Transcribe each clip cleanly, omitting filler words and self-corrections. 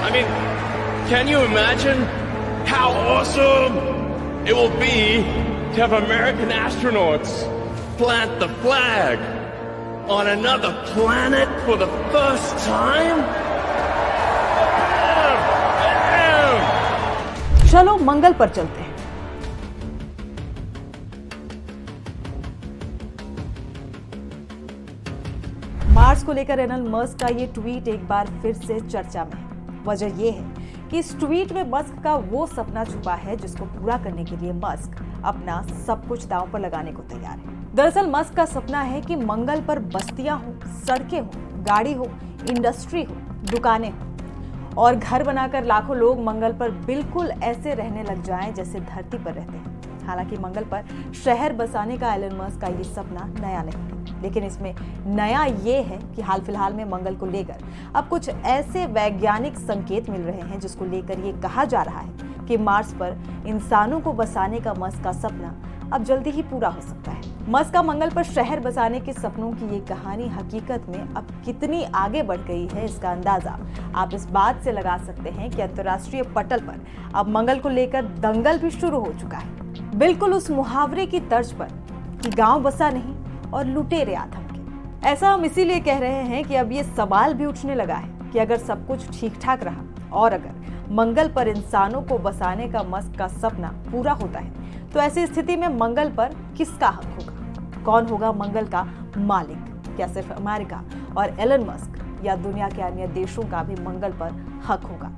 I mean, can you imagine how awesome it will be to have American astronauts plant the flag on another planet for the first time? चलो मंगल पर चलते हैं। Mars को लेकर Elon Musk का ये tweet एक बार फिर से चर्चा में है। वजह यह है कि इस ट्वीट में मस्क का वो सपना छुपा है जिसको पूरा करने के लिए मस्क अपना सब कुछ दांव पर लगाने को तैयार है। दरअसल मस्क का सपना है कि मंगल पर बस्तियां हो, सड़कें हो, गाड़ी हो, इंडस्ट्री हो, दुकानें हो और घर बनाकर लाखों लोग मंगल पर बिल्कुल ऐसे रहने लग जाएं जैसे धरती पर रहते हैं। हालांकि मंगल पर शहर बसाने का एलन मस्क का ये सपना नया नहीं है, लेकिन इसमें नया ये है कि हाल फिलहाल में मंगल को लेकर अब कुछ ऐसे वैज्ञानिक संकेत मिल रहे हैं जिसको लेकर ये कहा जा रहा है कि मार्स पर इंसानों को बसाने का मस्क का सपना अब जल्दी ही पूरा हो सकता है। मस्क का मंगल पर शहर बसाने के सपनों की ये कहानी हकीकत में अब कितनी आगे बढ़ गई है, इसका अंदाजा आप इस बात से लगा सकते हैं कि अंतर्राष्ट्रीय पटल पर अब मंगल को लेकर दंगल भी शुरू हो चुका है। बिल्कुल उस मुहावरे की तर्ज पर कि गांव बसा नहीं और लुटेरे आधम के। ऐसा हम इसीलिए कह रहे हैं कि अब ये सवाल भी उठने लगा है कि अगर सब कुछ ठीक ठाक रहा और अगर मंगल पर इंसानों को बसाने का मस्क का सपना पूरा होता है तो ऐसी स्थिति में मंगल पर किसका हक होगा? कौन होगा मंगल का मालिक? क्या सिर्फ अमेरिका और एलन मस्क या दुनिया के अन्य देशों का भी मंगल पर हक होगा?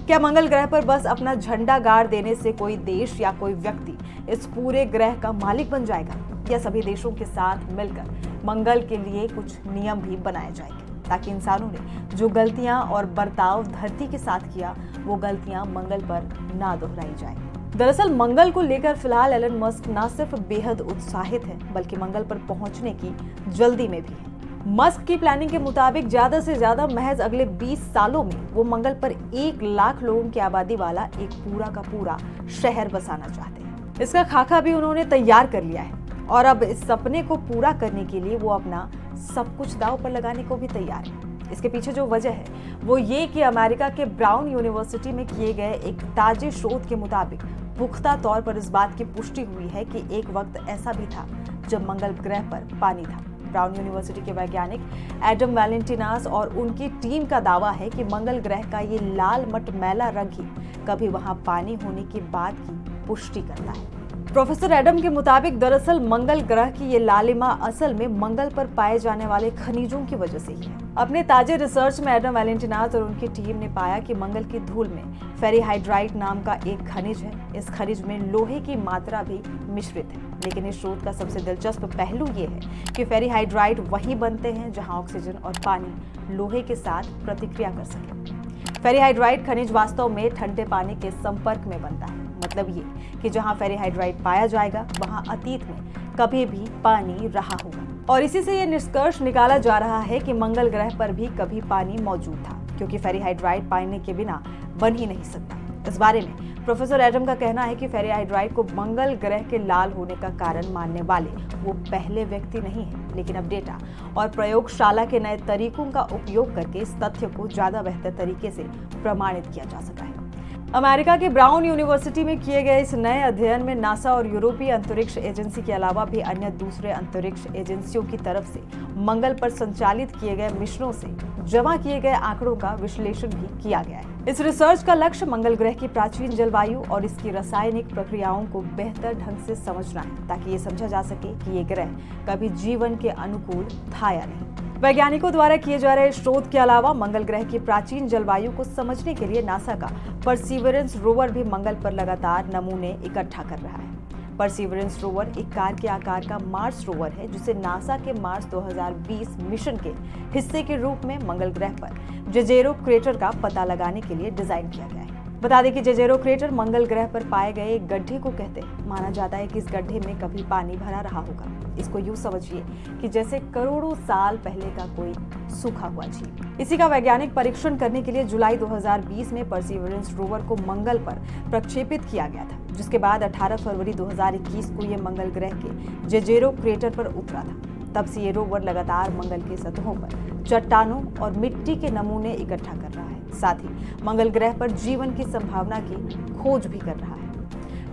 क्या मंगल ग्रह पर बस अपना झंडा गाड़ देने से कोई देश या कोई व्यक्ति इस पूरे ग्रह का मालिक बन जाएगा, या सभी देशों के साथ मिलकर मंगल के लिए कुछ नियम भी बनाए जाएंगे ताकि इंसानों ने जो गलतियां और बर्ताव धरती के साथ किया वो गलतियां मंगल पर ना दोहराई जाए? दरअसल मंगल को लेकर फिलहाल एलन मस्क न सिर्फ बेहद उत्साहित है बल्कि मंगल पर पहुंचने की जल्दी में भी है। मस्क की प्लानिंग के मुताबिक ज्यादा से ज्यादा महज अगले 20 सालों में वो मंगल पर 1 लाख लोगों की आबादी वाला एक पूरा का पूरा शहर बसाना चाहते हैं। इसका खाका भी उन्होंने तैयार कर लिया है और अब इस सपने को पूरा करने के लिए वो अपना सब कुछ दांव पर लगाने को भी तैयार है। इसके पीछे जो वजह है वो ये कि अमेरिका के ब्राउन यूनिवर्सिटी में किए गए एक ताजे शोध के मुताबिक पुख्ता तौर पर इस बात की पुष्टि हुई है कि एक वक्त ऐसा भी था जब मंगल ग्रह पर पानी था। ब्राउन यूनिवर्सिटी के वैज्ञानिक एडम वैलेंटिनास और उनकी टीम का दावा है कि मंगल ग्रह का ये लाल मटमैला रंग ही कभी वहां पानी होने की बात की पुष्टि करता है। प्रोफेसर एडम के मुताबिक दरअसल मंगल ग्रह की ये लालिमा असल में मंगल पर पाए जाने वाले खनिजों की वजह से ही है। अपने ताजे रिसर्च में एडम वैलेंटिनास और उनकी टीम ने पाया कि मंगल की धूल में फेरीहाइड्राइट नाम का एक खनिज है। इस खनिज में लोहे की मात्रा भी मिश्रित है। लेकिन इस शोध का सबसे दिलचस्प पहलू ये है कि फेरीहाइड्राइट वही बनते हैं जहां ऑक्सीजन और पानी लोहे के साथ प्रतिक्रिया कर सके। फेरीहाइड्राइट खनिज वास्तव में ठंडे पानी के संपर्क में बनता है। मतलब ये कि जहां फेरीहाइड्राइट पाया जाएगा वहां अतीत में कभी भी पानी रहा होगा और इसी से ये निष्कर्ष निकाला जा रहा है कि मंगल ग्रह पर भी कभी पानी मौजूद था, क्योंकि फेरीहाइड्राइट पानी के बिना बन ही नहीं सकता। इस बारे में प्रोफेसर एडम का कहना है कि फेरीहाइड्राइट को मंगल ग्रह के लाल होने का कारण मानने वाले वो पहले व्यक्ति नहीं है, लेकिन अब डेटा और प्रयोगशाला के नए तरीकों का उपयोग करके इस तथ्य को ज्यादा बेहतर तरीके से प्रमाणित किया जा सका है। अमेरिका के ब्राउन यूनिवर्सिटी में किए गए इस नए अध्ययन में नासा और यूरोपीय अंतरिक्ष एजेंसी के अलावा भी अन्य दूसरे अंतरिक्ष एजेंसियों की तरफ से मंगल पर संचालित किए गए मिशनों से जमा किए गए आंकड़ों का विश्लेषण भी किया गया है। इस रिसर्च का लक्ष्य मंगल ग्रह की प्राचीन जलवायु और इसकी रासायनिक प्रक्रियाओं को बेहतर ढंग से समझना है ताकि ये समझा जा सके कि ये ग्रह कभी जीवन के अनुकूल था या नहीं। वैज्ञानिकों द्वारा किए जा रहे शोध के अलावा मंगल ग्रह की प्राचीन जलवायु को समझने के लिए नासा का परसीवरेंस रोवर भी मंगल पर लगातार नमूने इकट्ठा कर रहा है। परसीवरेंस रोवर एक कार के आकार का मार्स रोवर है जिसे नासा के मार्स 2020 मिशन के हिस्से के रूप में मंगल ग्रह पर जेजेरो क्रेटर का पता लगाने के लिए डिजाइन किया गया है। बता दें कि जेजेरो क्रेटर मंगल ग्रह पर पाए गए एक गड्ढे को कहते हैं। माना जाता है कि इस गड्ढे में कभी पानी भरा रहा होगा। इसको यूं समझिए कि जैसे करोड़ों साल पहले का कोई सूखा हुआ झील। इसी का वैज्ञानिक परीक्षण करने के लिए जुलाई 2020 में परसीवरेंस रोवर को मंगल पर प्रक्षेपित किया गया था, जिसके बाद 18 फरवरी 2021 को यह मंगल ग्रह के जेजेरो क्रेटर पर उतरा था। तब से ये रोवर लगातार मंगल की सतहों पर चट्टानों और मिट्टी के नमूने इकट्ठा कर रहा है, साथ ही मंगल ग्रह पर जीवन की संभावना की खोज भी कर रहा है।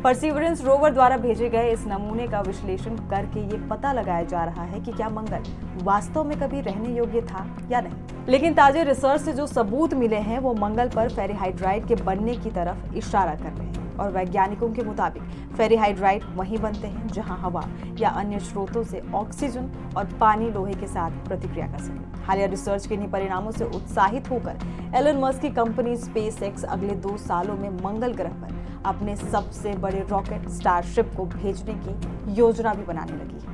परसिवरेंस रोवर द्वारा भेजे गए इस नमूने का विश्लेषण करके ये पता लगाया जा रहा है कि क्या मंगल वास्तव में कभी रहने योग्य था या नहीं। लेकिन ताजे रिसर्च से जो सबूत मिले हैं वो मंगल पर फेरीहाइड्राइट के बनने की तरफ इशारा कर रहे हैं और वैज्ञानिकों के मुताबिक फेरीहाइड्राइट वहीं बनते हैं जहां हवा या अन्य स्रोतों से ऑक्सीजन और पानी लोहे के साथ प्रतिक्रिया कर सके। हालिया रिसर्च के इन्हीं परिणामों से उत्साहित होकर एलन मस्क की कंपनी स्पेसएक्स अगले 2 सालों में मंगल ग्रह पर अपने सबसे बड़े रॉकेट स्टारशिप को भेजने की योजना भी बनाने लगी है।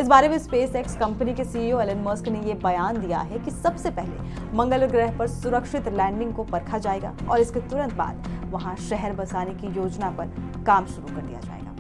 इस बारे में स्पेसएक्स कंपनी के सीईओ एलन मस्क ने ये बयान दिया है कि सबसे पहले मंगल ग्रह पर सुरक्षित लैंडिंग को परखा जाएगा और इसके तुरंत बाद वहां शहर बसाने की योजना पर काम शुरू कर दिया जाएगा।